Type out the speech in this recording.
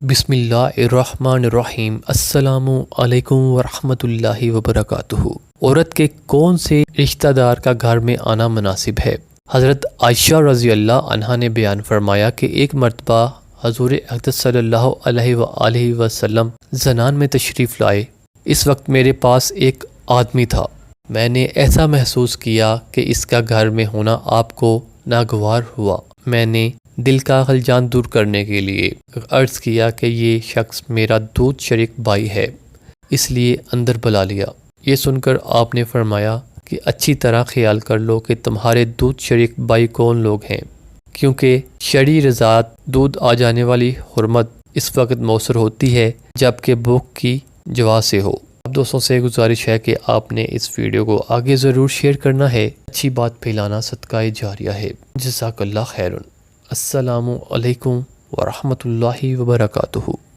بسم اللہ الرحمن الرحیم۔ السلام علیکم ورحمۃ اللہ وبرکاتہ۔ عورت کے کون سے رشتہ دار کا گھر میں آنا مناسب ہے؟ حضرت عائشہ رضی اللہ عنہا نے بیان فرمایا کہ ایک مرتبہ حضور اقدس صلی اللہ علیہ وآلہ وسلم زنان میں تشریف لائے۔ اس وقت میرے پاس ایک آدمی تھا۔ میں نے ایسا محسوس کیا کہ اس کا گھر میں ہونا آپ کو ناگوار ہوا۔ میں نے دل کا خلجان دور کرنے کے لیے عرض کیا کہ یہ شخص میرا دودھ شریک بھائی ہے، اس لیے اندر بلا لیا۔ یہ سن کر آپ نے فرمایا کہ اچھی طرح خیال کر لو کہ تمہارے دودھ شریک بھائی کون لوگ ہیں، کیونکہ شرعی رضاعت دودھ آ جانے والی حرمت اس وقت موثر ہوتی ہے جب کہ بھوک کی جواز سے ہو۔ اب دوستوں سے گزارش ہے کہ آپ نے اس ویڈیو کو آگے ضرور شیئر کرنا ہے۔ اچھی بات پھیلانا صدقہ جاریہ ہے۔ جزاک اللہ خیرن۔ السلام علیکم ورحمۃ اللہ وبرکاتہ۔